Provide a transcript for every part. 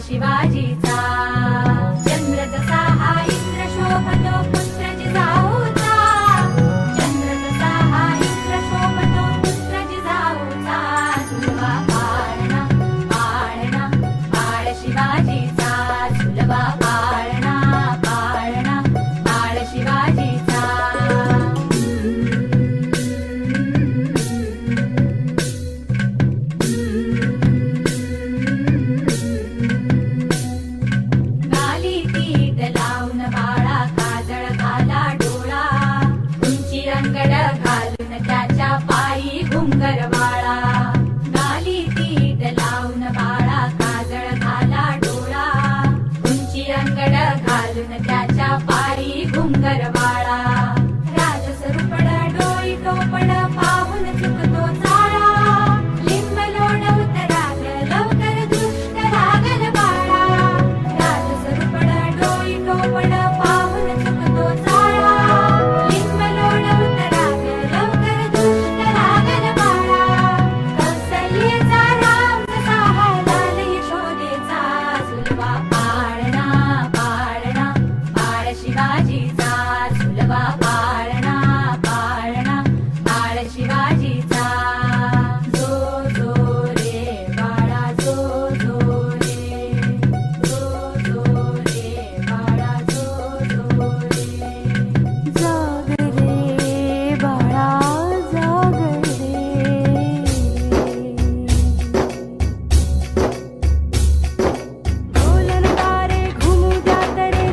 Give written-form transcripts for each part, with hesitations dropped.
शिवाजीचा चंद्र जसा हा इंद्र शोभतो पुत्र जिजाऊचा चंद्र जसा हा इंद्र शोभतो पुत्र जिजाऊचा झुलवा पाळणा पाळणा पाळ शिवाजीचा झुलवा पाळणा पाळणा पाळ शिवाजीचा गाली तीट लावून बाळा काजळ घाला डोळा उंची अंगड घालून त्याच्या पायी घुंगर वाळा राजसरूपड डोई टोपड पाहून चुकतो चाळा लिंब लोण उतराग लवकर दृष्ट लागल बाळा राजसरूपड डोई टोपड पाहून चुकतो चाळा लिंब लोण उतराग लवकर दृष्ट लागल शिवाजीचा झुलवा पाळणा पाळणा पाळ शिवाजीचा जो जो रे बाळा जो जो रे जो जो रे बाळा जो जो रे जाग रे बाळा जाग रे ढोलनदारे घुमू द्यात रे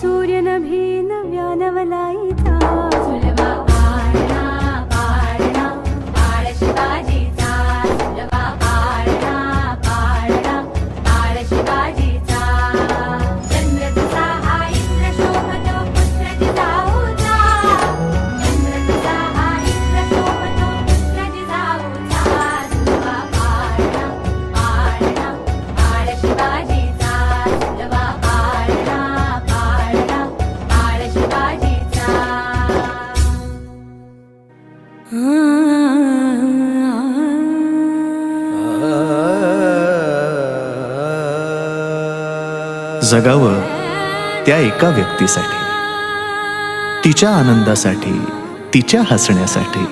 सूर्य नभी नव्या नवलाईचा झुलवा पाळणा पाळणा पाळ शिवाजीचा झुलवा पाळणा पाळणा पाळ शिवाजीचा चंद्र जसा हा इंद्र शोभतो पुत्र जिजाऊचा चंद्र जसा हा इंद्र शोभतो पुत्र जिजाऊचा झुलवा पाळणा पाळणा पाळ शिवाजीचा झुलवा पाळणा जगावं त्या एका व्यक्तीसाठी, तिच्या आनंदासाठी, तिच्या हसण्यासाठी.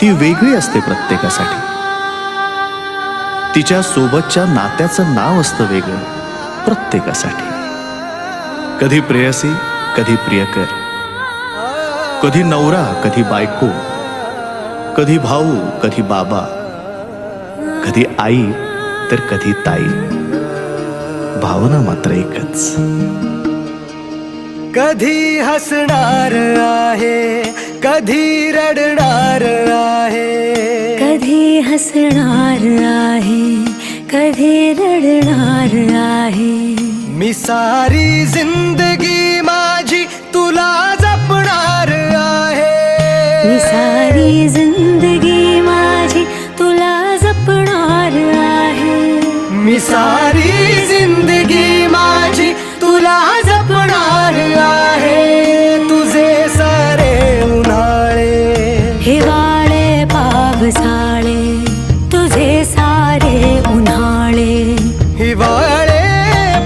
ती वेगळी असते प्रत्येकासाठी. तिच्या सोबतच्या नात्याचं नाव असतं वेगळं प्रत्येकासाठी. कधी प्रेयसी, कधी प्रियकर, कधी नवरा, कधी बायको, कधी भाऊ, कधी बाबा, कधी आई तर कधी ताई. भावना मात्र एकच. कधी हसणार आहे, कधी रडणार आहे, कधी हसणार आहे, कधी रडणार आहे. मी सारी जिंदगी माझी तुला जपणार आहे. मी सारी जिंदगी माझी तुला जपणार आहे. मी सारी जिंदगी माझी तुला जपणार आहे. तुझे सारे उन्हाळे हिवाळे पावसाळे, तुझे सारे उन्हाळे हिवाळे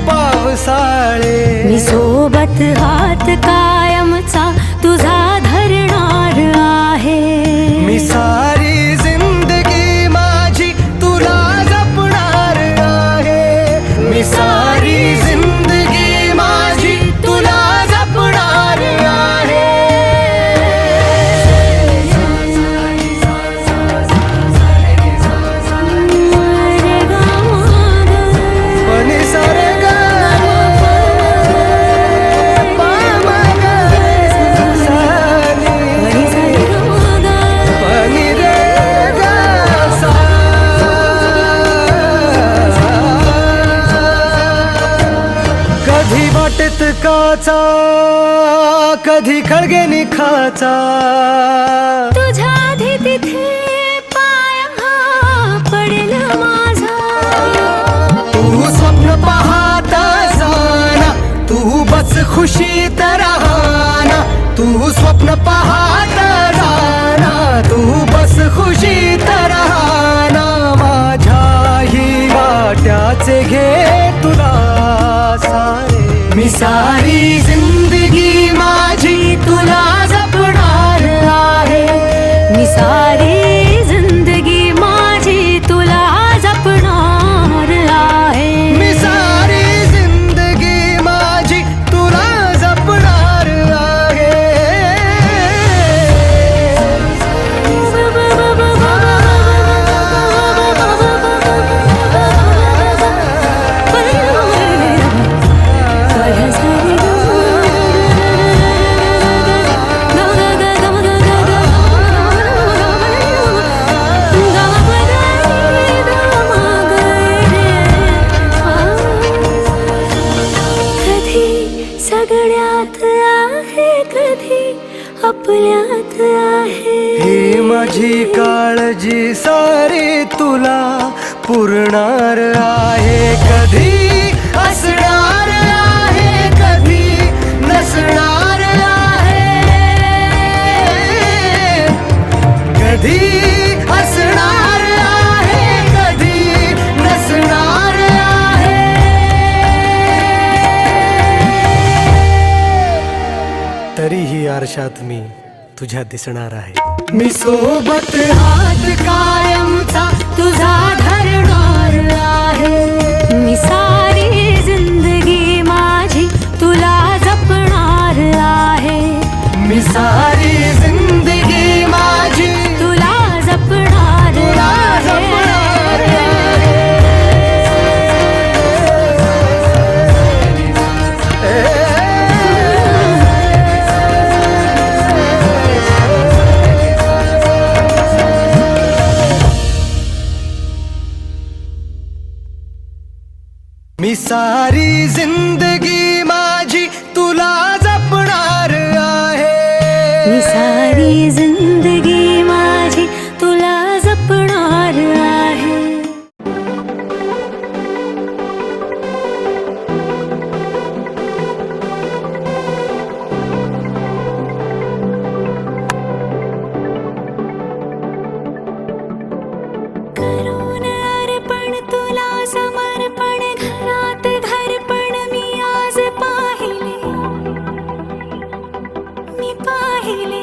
पावसाळे. मी सोबत हात कायमचा तुझा धरणार आहे. मी सारी जिंदगी माझी तुला जपणार आहे. मी सारी जिंदगी माझी तुला जपणार आहे. पण सारे गा सुखाचा कधी खळगे निखाचा तुझ्या आधी तिथे पाय हा पडेल माझा तू स्वप्न पाहता जाना तू बस खुशीत राहना तू स्वप्न पाहता जाना तू बस खुशीत राहना माझ्याही वाट्याचे घे तुला सारे मी सारी जिंदगी माझी तुला जपणार आहे मी सारी जिंदगी माझी तुला जपणार आहे मी सारी जिंदगी माझी तुला जपणार आहे सगळ्यात आहे कधी आपल्यात आहे ही माझी काळजी सारी तुला पुरणार आहे कधी असणार आहे कधी नसणार आहे कधी असणार आहे कधी नसणार आहे तरीही आरशात मी तुझ्या दिसणार आहे मी सोबत हात कायमचा तुझा धरणार आहे मी सारी जिंदगी माझी तुला जपणार आहे मी सारी जिंदगी माझी तुला जपणार मी सारी जिंदगी माझी तुला जपणार आहे मी सारी जिंदगी माझी तुला जपणार आहे करून अर्पण तुला समर्पण घरात घरपण मी आज पाहिले मी पाहिले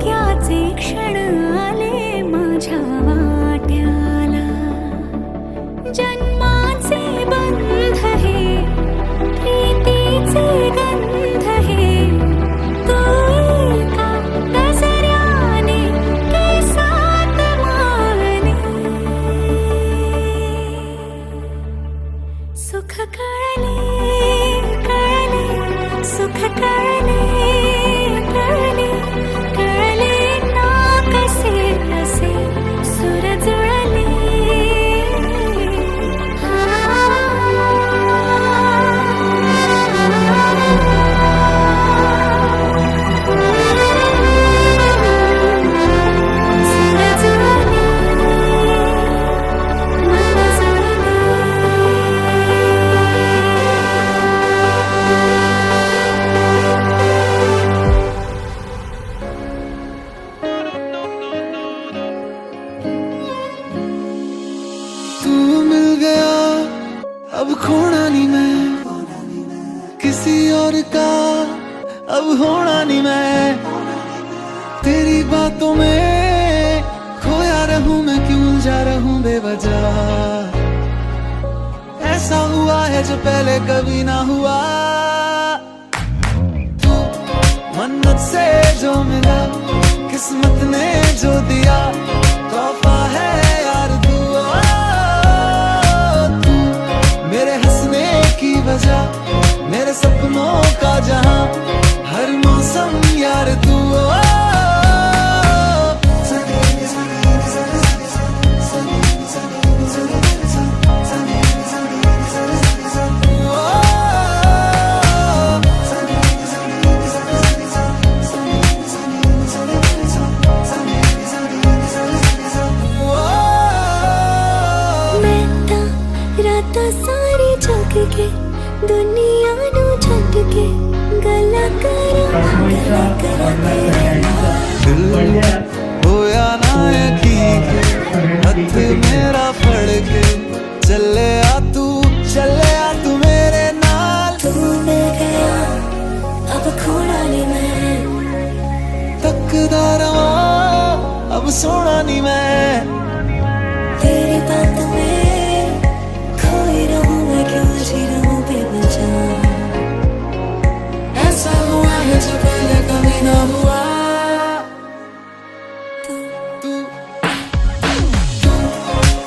भाग्याचे क्षण आले माझ्या वाट्याला. जन्माचे बंध हे प्रीतीचे गंध हे तू एका दसऱ्याने केसात मावने. सुख कळले कळले सुख कळले कळले कळले ना कसे असे सुर जुळले. तू मिल गया अब खोना नहीं मैं, किसी और का अब होना नहीं मैं. तेरी बातों में खोया रहूं मैं, क्यों उलझा रहूं बेवजह. ऐसा हुआ है जो पहले कभी ना हुआ. तू मन्नत से जो मिला, किस्मत ने जो दिया, तोहफा है यार दुआ. तू मेरे हंसने की वजह, मेरे सपनों का जहां, हर मौसम यार तू. रातां सारी जग के दुनिया नू छड्ड के गला करा तेरे नाल. दिल होया ना यकीन, हथ मेरा फड़ के चले आ तू मेरे नाल. तू मिल गया अब खोना नहीं मैं, तकदा रवा अब सोना नहीं मैं. तेरी बात में खोई रहूं मैं, क्यों जी रहूं बेवजह. ऐसा हुआ है जो पहले कभी ना हुआ. तू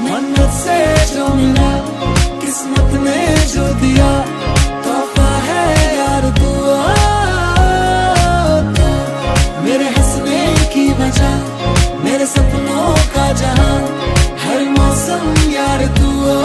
मन्नत से जो मिला, किस्मत ने जो दिया, तोहफा है यार दुआ. तू मेरे हंसने की वजह, मेरे सपनों का जहां, हर मौसम यार दुआ.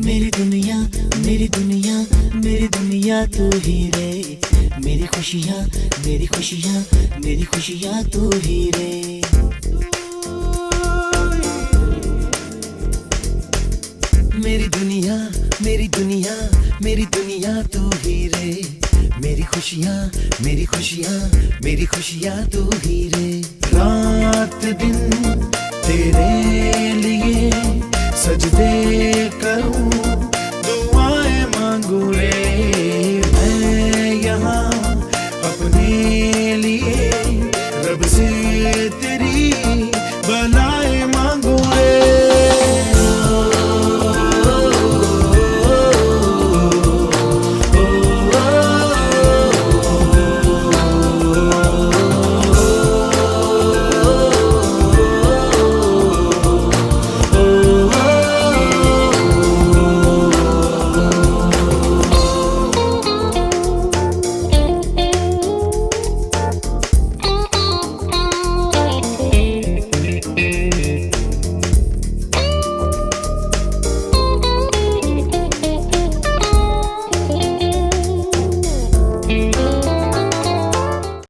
मेरी दुनिया मेरी दुनिया मेरी दुनिया तू ही रे. मेरी खुशियाँ मेरी खुशियाँ मेरी खुशियाँ तू ही रे. मेरी दुनिया मेरी दुनिया मेरी दुनिया तू ही रे. मेरी खुशियाँ मेरी खुशियाँ मेरी खुशियाँ तू ही रे. रात दिन तेरे लिए सजदे करूं, दुआएं मांगू रे. मैं यहाँ अपने लिए